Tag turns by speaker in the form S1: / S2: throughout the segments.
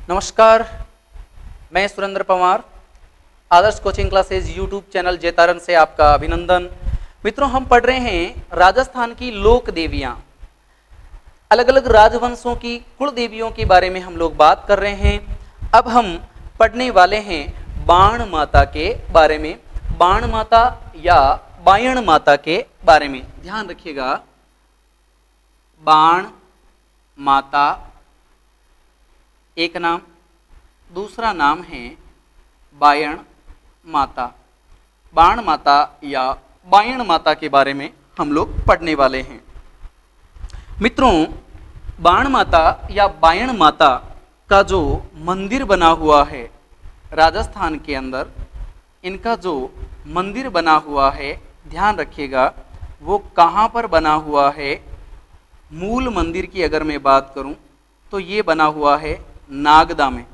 S1: नमस्कार, मैं Surendra Pawar, Adarsh coaching classes YouTube channel Jaitaran से आपका अभिनंदन। मित्रों, हम पढ़ रहे हैं राजस्थान की लोक देवियां, अलग अलग राजवंशों की कुल देवियों के बारे में हम लोग बात कर रहे हैं। अब हम पढ़ने वाले हैं बाण माता के बारे में, बाण माता या बायण माता के बारे में। ध्यान रखिएगा, बाण माता एक नाम, दूसरा नाम है बायण माता। बाण माता या बायण माता के बारे में हम लोग पढ़ने वाले हैं। मित्रों, बाण माता या बायण माता का जो मंदिर बना हुआ है राजस्थान के अंदर, इनका जो मंदिर बना हुआ है, ध्यान रखिएगा, वो कहाँ पर बना हुआ है। मूल मंदिर की अगर मैं बात करूं तो ये बना हुआ है नागदा में।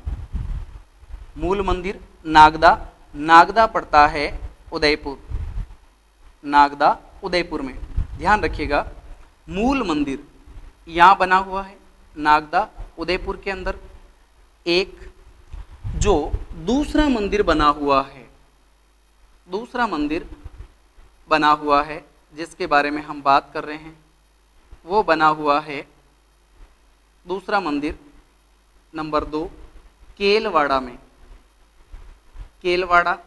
S1: मूल मंदिर नागदा, नागदा पड़ता है उदयपुर, नागदा उदयपुर में। ध्यान रखिएगा, मूल मंदिर यहाँ बना हुआ है नागदा उदयपुर के अंदर। एक जो दूसरा मंदिर बना हुआ है, दूसरा मंदिर बना हुआ है जिसके बारे में हम बात कर रहे हैं, वो बना हुआ है दूसरा मंदिर नंबर 2 केलवाड़ा में। केलवाड़ा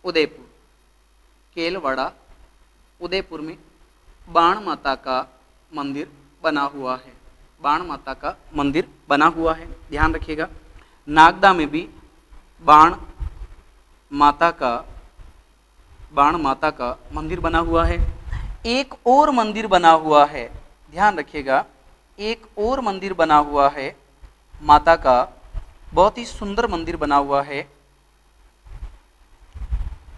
S1: उदयपुर, केलवाड़ा उदयपुर में बाण माता का मंदिर बना हुआ है, बाण माता का मंदिर बना हुआ है। ध्यान रखिएगा, नागदा में भी बाण माता का मंदिर बना हुआ है। एक और मंदिर बना हुआ है, ध्यान रखिएगा, एक और मंदिर बना हुआ है माता का, बहुत ही सुंदर मंदिर बना हुआ है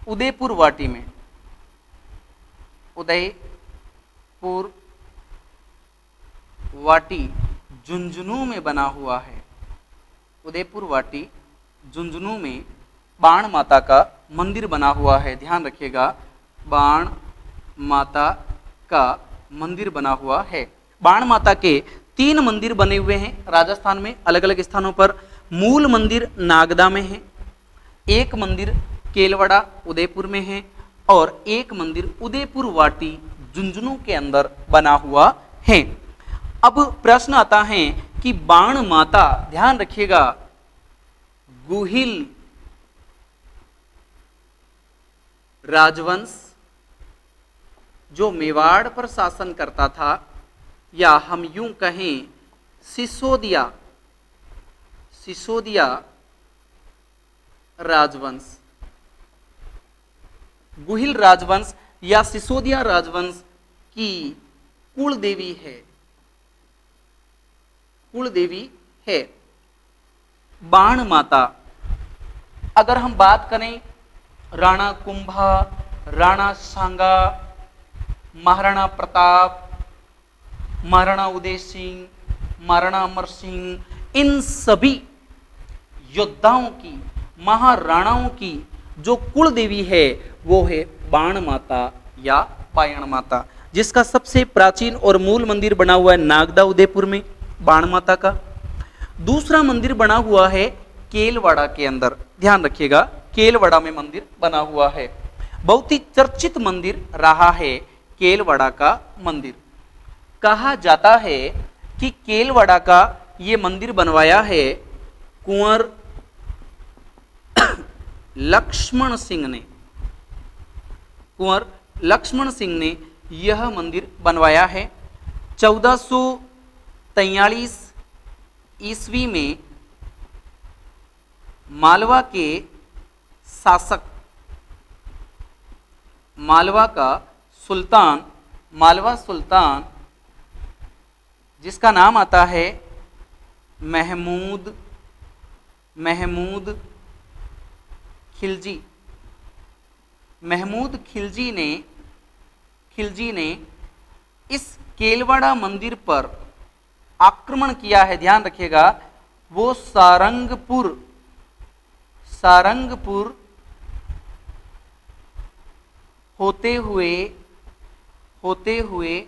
S1: उदयपुर वाटी में। उदयपुर वाटी झुंझुनू में बना हुआ है। उदयपुर वाटी झुंझुनू में बाण माता का मंदिर बना हुआ है। ध्यान रखिएगा, बाण माता का मंदिर बना हुआ है। बाण माता के 3 मंदिर बने हुए हैं राजस्थान में, अलग अलग स्थानों पर। मूल मंदिर नागदा में है, एक मंदिर केलवाड़ा उदयपुर में है, और एक मंदिर उदयपुर वाटी झुंझुनू के अंदर बना हुआ है। अब प्रश्न आता है कि बाण माता, ध्यान रखिएगा, गुहिल राजवंश जो मेवाड़ पर शासन करता था, या हम यूं कहें सिसोदिया राजवंश, गुहिल राजवंश या सिसोदिया राजवंश की कुल देवी है, कुल देवी है बाण माता। अगर हम बात करें राणा कुंभा, राणा सांगा, महाराणा प्रताप, महाराणा उदय सिंह, महाराणा अमर सिंह, इन सभी योद्धाओं की, महाराणाओं की जो कुल देवी है वो है बाण माता या बायण माता, जिसका सबसे प्राचीन और मूल मंदिर बना हुआ है नागदा उदयपुर में बाण माता का। दूसरा मंदिर बना हुआ है केलवाड़ा के अंदर। ध्यान रखिएगा, केलवाड़ा में मंदिर बना हुआ है। बहुत ही चर्चित मंदिर रहा है केलवाड़ा का मंदिर। कहा जाता है कि केलवाड़ा का ये मंदिर बनवाया है कुंवर लक्ष्मण सिंह ने। कुंवर लक्ष्मण सिंह ने यह मंदिर बनवाया है। 1443 ईस्वी में मालवा के शासक, मालवा का सुल्तान, मालवा सुल्तान जिसका नाम आता है महमूद खिलजी, महमूद खिलजी ने इस केलवाड़ा मंदिर पर आक्रमण किया है। ध्यान रखिएगा, वो सारंगपुर होते हुए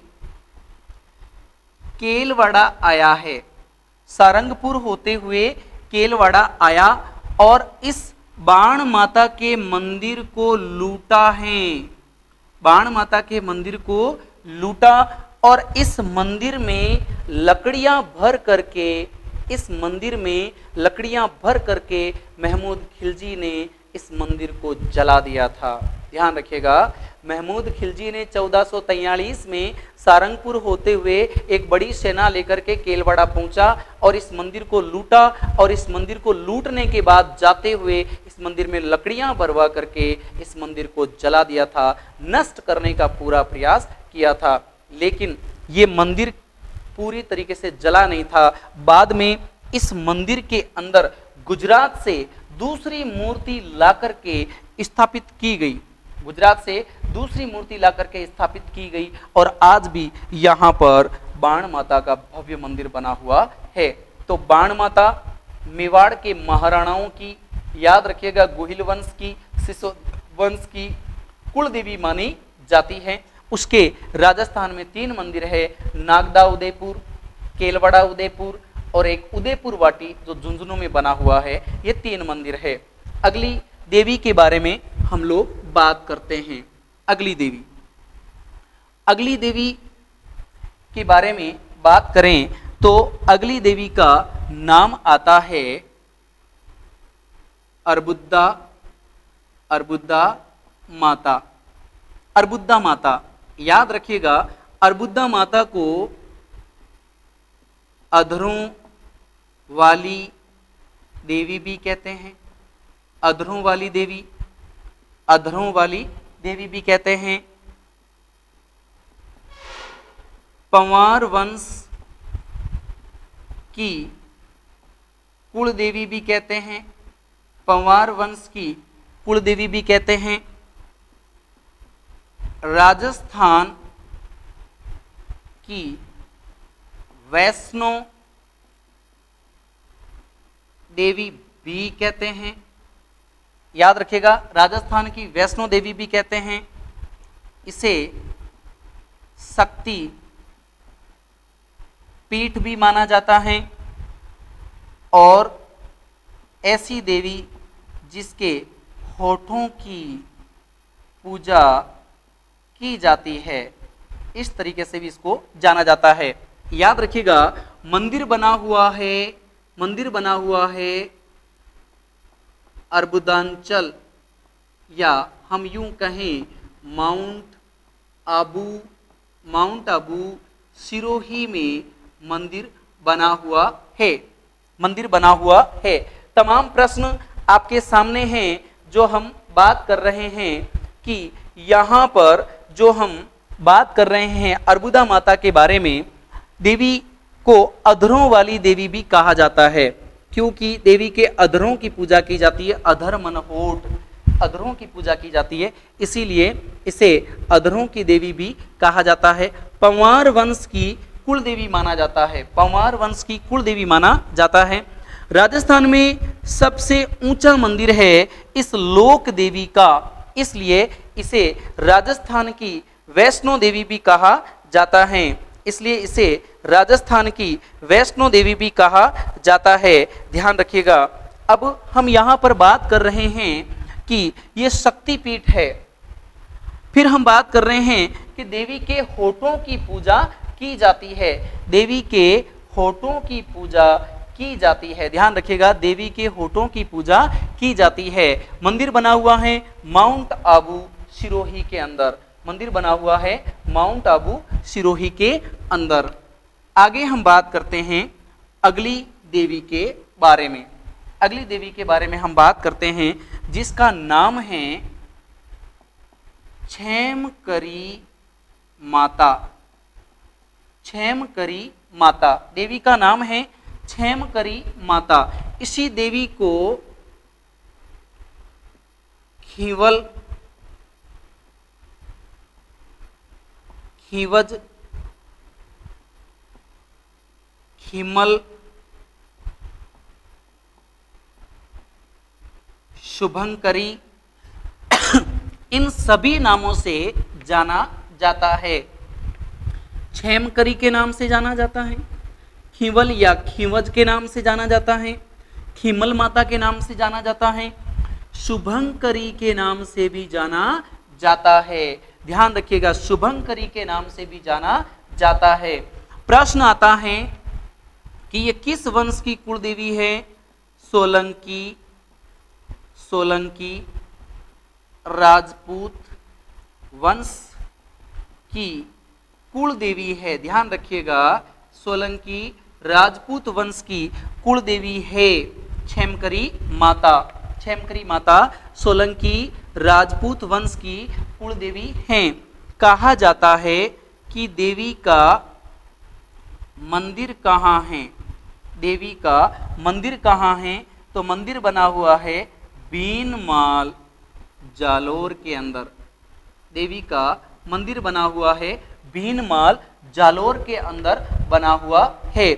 S1: केलवाड़ा आया है। सारंगपुर होते हुए केलवाड़ा आया और इस बाण माता के मंदिर को लूटा है। बाण माता के मंदिर को लूटा और इस मंदिर में लकड़ियां भर करके, इस मंदिर में लकड़ियां भर करके महमूद खिलजी ने इस मंदिर को जला दिया था। ध्यान रखिएगा, महमूद खिलजी ने 1443 में सारंगपुर होते हुए एक बड़ी सेना लेकर के केलवाड़ा पहुंचा और इस मंदिर को लूटा और इस मंदिर को लूटने के बाद जाते हुए इस मंदिर में लकड़ियां भरवा करके इस मंदिर को जला दिया था, नष्ट करने का पूरा प्रयास किया था। लेकिन ये मंदिर पूरी तरीके से जला नहीं था। बाद में इस मंदिर के अंदर गुजरात से दूसरी मूर्ति लाकर के स्थापित की गई, गुजरात से दूसरी मूर्ति लाकर के स्थापित की गई और आज भी यहाँ पर बाण माता का भव्य मंदिर बना हुआ है। तो बाण माता मेवाड़ के महाराणाओं की, याद रखिएगा, गोहिल वंश की, सिसोदिया वंश की कुल देवी मानी जाती है। उसके राजस्थान में 3 मंदिर है, नागदा उदयपुर, केलवाड़ा उदयपुर और एक उदयपुर वाटी जो झुंझुनू में बना हुआ है। ये 3 मंदिर है। अगली देवी के बारे में हम लोग बात करते हैं। अगली देवी के बारे में बात करें तो अगली देवी का नाम आता है अर्बुदा माता। अर्बुदा माता, याद रखिएगा, अर्बुदा माता को अधरों वाली देवी भी कहते हैं। अधरों वाली देवी, अधरों वाली देवी भी कहते हैं। पंवार वंश की कुल देवी भी कहते हैं। पंवार वंश की कुल देवी भी कहते हैं। राजस्थान की वैष्णो देवी भी कहते हैं। याद रखिएगा, राजस्थान की वैष्णो देवी भी कहते हैं। इसे शक्ति पीठ भी माना जाता है और ऐसी देवी जिसके होठों की पूजा की जाती है, इस तरीके से भी इसको जाना जाता है। याद रखिएगा, मंदिर बना हुआ है अर्बुदांचल, या हम यूं कहें माउंट आबू सिरोही में मंदिर बना हुआ है। तमाम प्रश्न आपके सामने हैं जो हम बात कर रहे हैं कि यहाँ पर जो हम बात कर रहे हैं अर्बुदा माता के बारे में, देवी को अधरों वाली देवी भी कहा जाता है क्योंकि देवी के अधरों की पूजा की जाती है। अधर मन होठ, अधरों की पूजा की जाती है, इसीलिए इसे अधरों की देवी भी कहा जाता है। पंवार वंश की कुल देवी माना जाता है। पंवार वंश की कुल देवी माना जाता है। राजस्थान में सबसे ऊंचा मंदिर है इस लोक देवी का, इसलिए इसे राजस्थान की वैष्णो देवी भी कहा जाता है। इसलिए इसे राजस्थान की वैष्णो देवी भी कहा जाता है। ध्यान रखिएगा। अब हम यहाँ पर बात कर रहे हैं कि ये शक्तिपीठ है। फिर हम बात कर रहे हैं कि देवी के होठों की पूजा की जाती है। देवी के होठों की पूजा की जाती है। ध्यान रखिएगा, देवी के होठों की पूजा की जाती है। मंदिर बना हुआ है माउंट आबू सिरोही के अंदर। मंदिर बना हुआ है माउंट आबू सिरोही के अंदर। आगे हम बात करते हैं अगली देवी के बारे में। अगली देवी के बारे में हम बात करते हैं जिसका नाम है क्षेमकरी माता। क्षेमकरी माता, देवी का नाम है क्षेमकरी माता। इसी देवी को खीवज, खीमल, शुभंकरी इन सभी नामों से जाना जाता है। क्षेमकरी के नाम से जाना जाता है, खींवल या खींवज के नाम से जाना जाता है, खीमल माता के नाम से जाना जाता है, शुभंकरी के नाम से भी जाना जाता है। ध्यान रखिएगा, शुभंकरी के नाम से भी जाना जाता है। प्रश्न आता है कि ये किस वंश की कुल देवी है? सोलंकी, सोलंकी राजपूत वंश की कुल देवी है। ध्यान रखिएगा, सोलंकी राजपूत वंश की कुल देवी है क्षेमकरी माता। क्षेमकरी माता सोलंकी राजपूत वंश की कुल देवी हैं। कहा जाता है कि देवी का मंदिर कहाँ है? देवी का मंदिर कहाँ है? तो मंदिर बना हुआ है बीनमाल जालोर के अंदर। देवी का मंदिर बना हुआ है बीनमाल जालोर के अंदर बना हुआ है।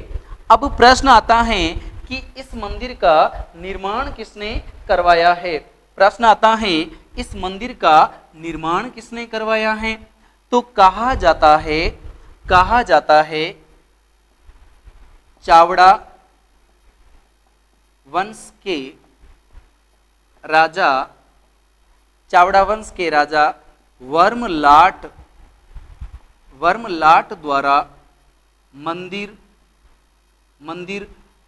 S1: अब प्रश्न आता है कि इस मंदिर का निर्माण किसने करवाया है? प्रश्न आता है इस मंदिर का निर्माण किसने करवाया है? तो कहा जाता है चावड़ा वंश के राजा, चावड़ा वंश के राजा वर्मलाट द्वारा मंदिर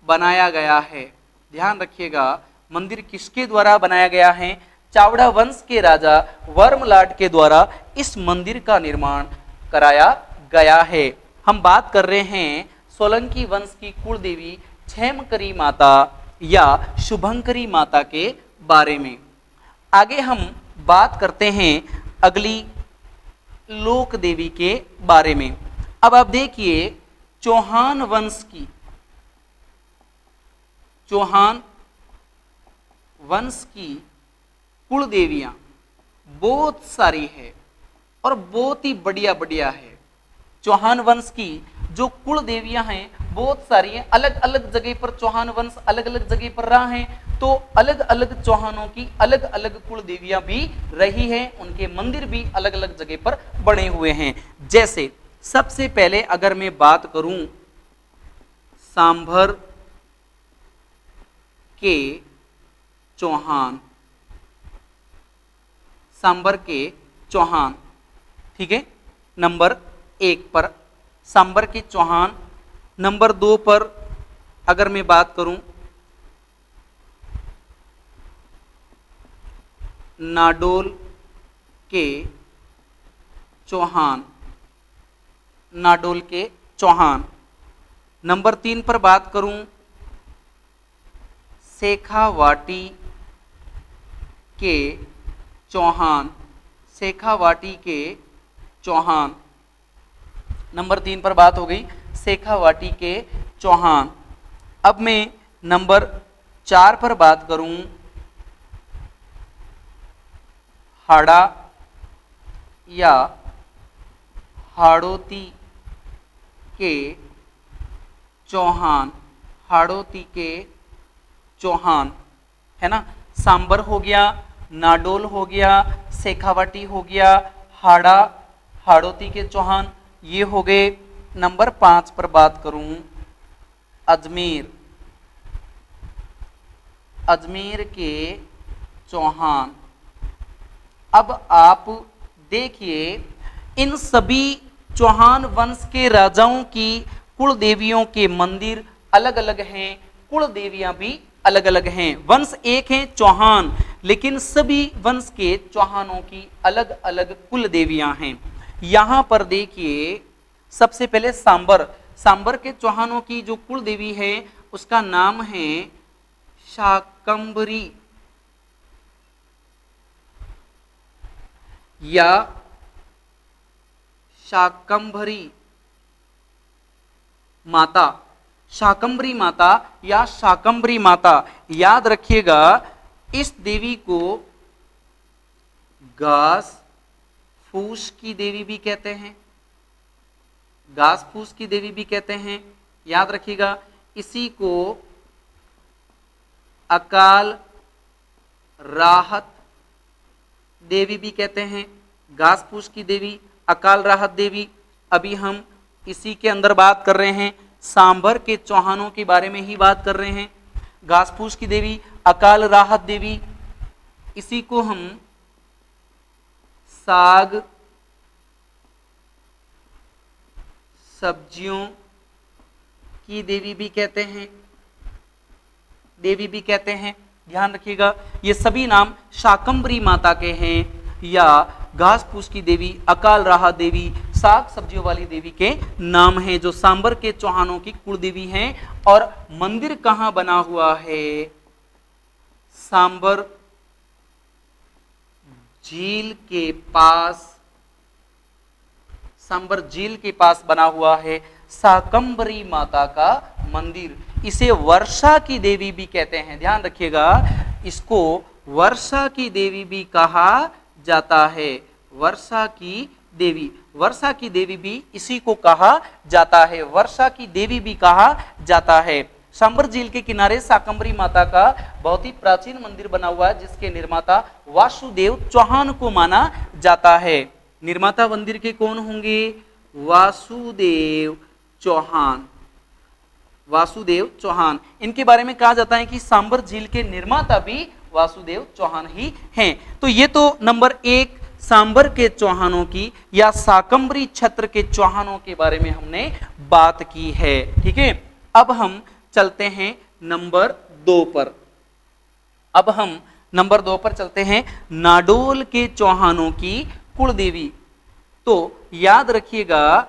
S1: बनाया गया है। ध्यान रखिएगा, मंदिर किसके द्वारा बनाया गया है? चावड़ा वंश के राजा वर्मलाट के द्वारा इस मंदिर का निर्माण कराया गया है। हम बात कर रहे हैं सोलंकी वंश की कुल देवी क्षेमकरी माता या शुभंकरी माता के बारे में। आगे हम बात करते हैं अगली लोक देवी के बारे में। अब आप देखिए, चौहान वंश की, चौहान वंश की कुल देवियां बहुत सारी है और बहुत ही बढ़िया बढ़िया है। चौहान वंश की जो कुल देवियां हैं बहुत सारी हैं। अलग अलग जगह पर चौहान वंश अलग अलग जगह पर रहा है, तो अलग अलग चौहानों की अलग अलग कुल देवियां भी रही हैं, उनके मंदिर भी अलग अलग जगह पर बने हुए हैं। जैसे सबसे पहले अगर मैं बात करूं सांभर के चौहान, सांभर के चौहान, ठीक है, नंबर 1 पर सांभर के चौहान। नंबर 2 पर अगर मैं बात करूं नाडोल के चौहान, नाडोल के चौहान। नंबर 3 पर बात करूं शेखावाटी के चौहान, शेखावाटी के चौहान। नंबर 3 पर बात हो गई शेखावाटी के चौहान। अब मैं नंबर 4 पर बात करूं हाड़ा या हाड़ोती के चौहान, हाड़ोती के चौहान, है ना। सांबर हो गया, नाडोल हो गया, शेखावाटी हो गया, हाड़ा, हाड़ोती के चौहान, ये हो गए। नंबर 5 पर बात करूं अजमेर, अजमेर के चौहान। अब आप देखिए, इन सभी चौहान वंश के राजाओं की कुल देवियों के मंदिर अलग अलग हैं, कुल देवियां भी अलग अलग हैं। वंश एक है चौहान, लेकिन सभी वंश के चौहानों की अलग अलग कुल देवियां हैं। यहां पर देखिए, सबसे पहले सांबर, सांबर के चौहानों की जो कुल देवी है उसका नाम है शाकंभरी या शाकंभरी माता, शाकंभरी माता या शाकंभरी माता। याद रखिएगा, इस देवी को घास फूस की देवी भी कहते हैं, घास फूस की देवी भी कहते हैं। याद रखिएगा, इसी को अकाल राहत देवी भी कहते हैं, घास फूस की देवी, अकाल राहत देवी। अभी हम इसी के अंदर बात कर रहे हैं सांभर के चौहानों के बारे में ही बात कर रहे हैं। घासपूस की देवी अकाल राहत देवी, इसी को हम साग सब्जियों की देवी भी कहते हैं, ध्यान रखिएगा। ये सभी नाम शाकंभरी माता के हैं या घास फूस की देवी, अकाल राहत देवी, साग सब्जियों वाली देवी के नाम हैं जो सांबर के चौहानों की कुल देवी हैं। और मंदिर कहाँ बना हुआ है? सांबर झील के पास, सांबर झील के पास बना हुआ है शाकंभरी माता का मंदिर। इसे वर्षा की देवी भी कहते हैं, ध्यान रखिएगा, इसको वर्षा की देवी भी कहा जाता है। वर्षा की देवी भी इसी को कहा जाता है, वर्षा की देवी भी कहा जाता है। सांबर झील के किनारे शाकंभरी माता का बहुत ही प्राचीन मंदिर बना हुआ है जिसके निर्माता वासुदेव चौहान को माना जाता है। निर्माता मंदिर के कौन होंगे? वासुदेव चौहान। इनके बारे में कहा जाता है कि सांबर झील के निर्माता भी वासुदेव चौहान ही हैं। तो ये तो नंबर 1 सांबर के चौहानों की या शाकंभरी क्षेत्र के चौहानों के बारे में हमने बात की है। ठीक है, अब हम चलते हैं नंबर 2 पर। चलते हैं नाडोल के चौहानों की कुल देवी। तो याद रखिएगा,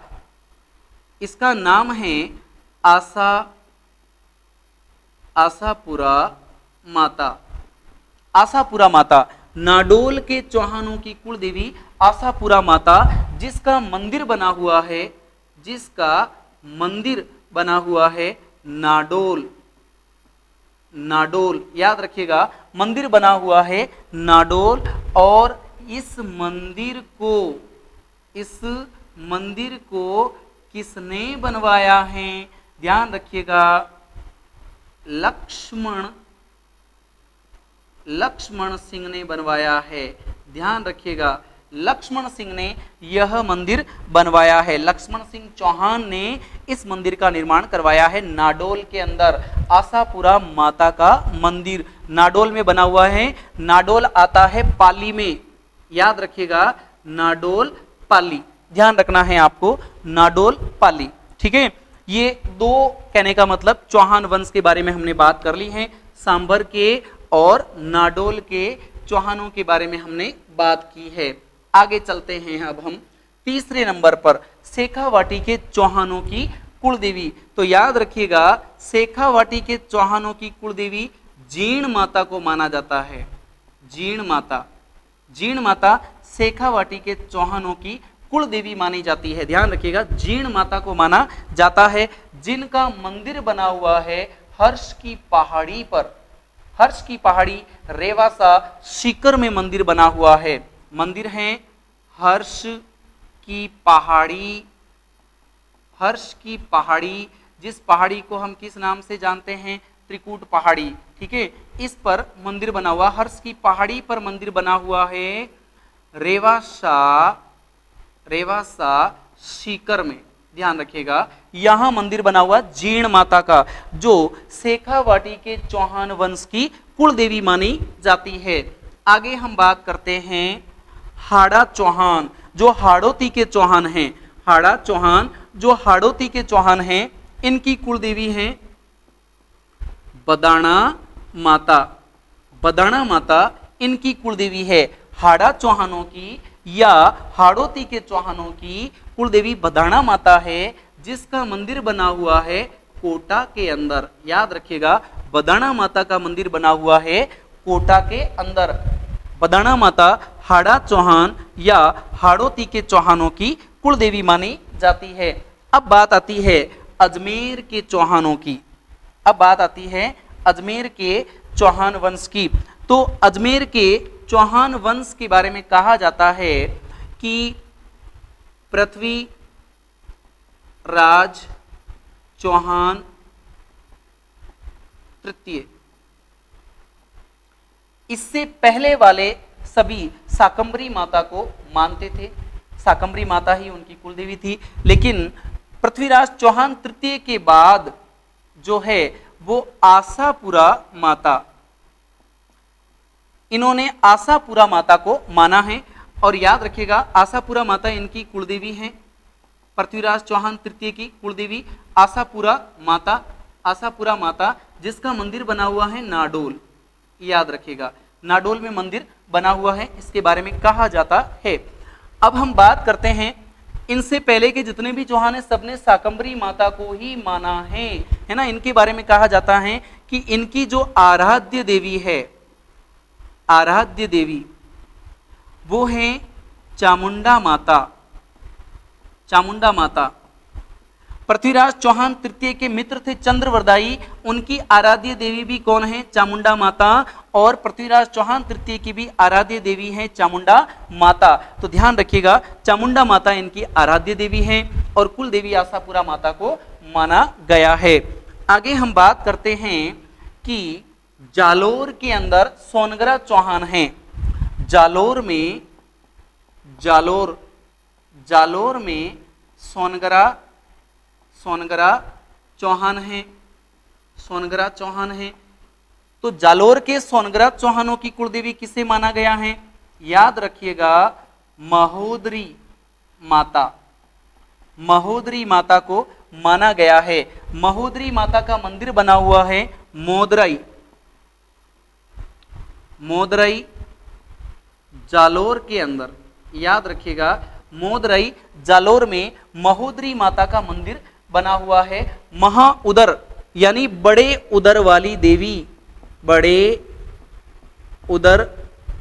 S1: इसका नाम है आशापुरा माता। नाडोल के चौहानों की कुल देवी आशापुरा माता, जिसका मंदिर बना हुआ है नाडोल, याद रखिएगा, मंदिर बना हुआ है नाडोल। और इस मंदिर को किसने बनवाया है? ध्यान रखिएगा, लक्ष्मण सिंह ने बनवाया है। ध्यान रखिएगा, लक्ष्मण सिंह ने यह मंदिर बनवाया है। लक्ष्मण सिंह चौहान ने इस मंदिर का निर्माण करवाया है। नाडोल के अंदर आशापुरा माता का मंदिर नाडोल में बना हुआ है। नाडोल आता है पाली में, याद रखिएगा, नाडोल पाली, ध्यान रखना है आपको, नाडोल पाली। ठीक है, ये 2 कहने का मतलब चौहान वंश के बारे में हमने बात कर ली है। सांबर के और नाडोल के चौहानों के बारे में हमने बात की है। आगे चलते हैं अब हम तीसरे नंबर पर, शेखावाटी के चौहानों की कुल देवी। तो याद रखिएगा, शेखावाटी के चौहानों की कुल देवी जीण माता को माना जाता है। जीण माता शेखावाटी के चौहानों की कुल देवी मानी जाती है। ध्यान रखिएगा, जीण माता को माना जाता है, जिनका मंदिर बना हुआ है हर्ष की पहाड़ी रेवासा सीकर में मंदिर बना हुआ है। मंदिर है हर्ष की पहाड़ी, जिस पहाड़ी को हम किस नाम से जानते हैं? त्रिकूट पहाड़ी। ठीक है, इस पर मंदिर बना हुआ, हर्ष की पहाड़ी पर मंदिर बना हुआ है रेवासा सीकर में। ध्यान रखिएगा, यहां मंदिर बना हुआ जीण माता का, जो शेखावाटी के चौहान वंश की कुल देवी मानी जाती है। आगे हम बात करते हैं हाड़ा चौहान, जो हाड़ौती के चौहान हैं। हाड़ा चौहान जो हाड़ौती के चौहान हैं, इनकी कुल देवी हैं बदाणा माता इनकी कुल देवी है। हाड़ा चौहानों की या हाड़ौती के चौहानों की कुल देवी बदाणा माता है, जिसका मंदिर बना हुआ है कोटा के अंदर। याद रखिएगा, बदाणा माता का मंदिर बना हुआ है कोटा के अंदर। बदाणा माता हाड़ा चौहान या हाड़ौती के चौहानों की कुल देवी मानी जाती है। अब बात आती है अजमेर के चौहानों की। अजमेर के चौहान वंश की। तो अजमेर के चौहान वंश के बारे में कहा जाता है कि पृथ्वी राज चौहान तृतीय, इससे पहले वाले सभी शाकंभरी माता को मानते थे। शाकंभरी माता ही उनकी कुलदेवी थी, लेकिन पृथ्वीराज चौहान तृतीय के बाद जो है वो आशापुरा माता, इन्होंने आशापुरा माता को माना है। और याद रखिएगा आशापुरा माता इनकी कुलदेवी हैं, पृथ्वीराज चौहान तृतीय की कुलदेवी आशापुरा माता, आशापुरा माता जिसका मंदिर बना हुआ है नाडोल, याद रखिएगा नाडोल में मंदिर बना हुआ है, इसके बारे में कहा जाता है। अब हम बात करते हैं, इनसे पहले के जितने भी चौहान है सबने शाकंभरी माता को ही माना है ना। इनके बारे में कहा जाता है कि इनकी जो आराध्य देवी है, आराध्य देवी वो है चामुंडा माता, चामुंडा माता। पृथ्वीराज चौहान तृतीय के मित्र थे चंद्रवरदायी, उनकी आराध्य देवी भी कौन है? चामुंडा माता। और पृथ्वीराज चौहान तृतीय की भी आराध्य देवी है चामुंडा माता। तो ध्यान रखिएगा चामुंडा माता इनकी आराध्य देवी है और कुल देवी आशापुरा माता को माना गया है। आगे हम बात करते हैं कि जालोर के अंदर सोनगरा चौहान हैं। जालोर में जालोर में सोनगरा चौहान है, सोनगरा चौहान है। तो जालोर के सोनगरा चौहानों की कुलदेवी किसे माना गया है? याद रखिएगा महोदरी माता, महोदरी माता को माना गया है। महोदरी माता का मंदिर बना हुआ है मोदराई, मोदराई जालोर के अंदर, याद रखिएगा मोदराई जालोर में महोदरी माता का मंदिर बना हुआ है। महाउदर यानी बड़े उदर वाली देवी, बड़े उदर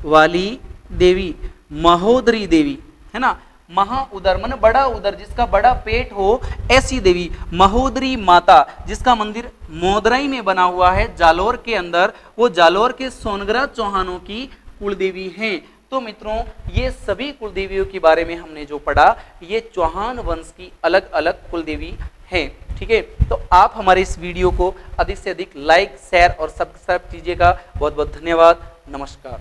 S1: वाली देवी महोदरी देवी है ना। महाउदर मन बड़ा उदर, जिसका बड़ा पेट हो, ऐसी देवी महोदरी माता जिसका मंदिर मोदराई में बना हुआ है जालोर के अंदर, वो जालोर के सोनगरा चौहानों की कुलदेवी हैं। तो मित्रों ये सभी कुलदेवियों के बारे में हमने जो पढ़ा, ये चौहान वंश की अलग अलग कुलदेवी हैं। ठीक है, तो आप हमारे इस वीडियो को अधिक से अधिक लाइक, शेयर और सब्सक्राइब कीजिएगा। बहुत बहुत धन्यवाद। नमस्कार।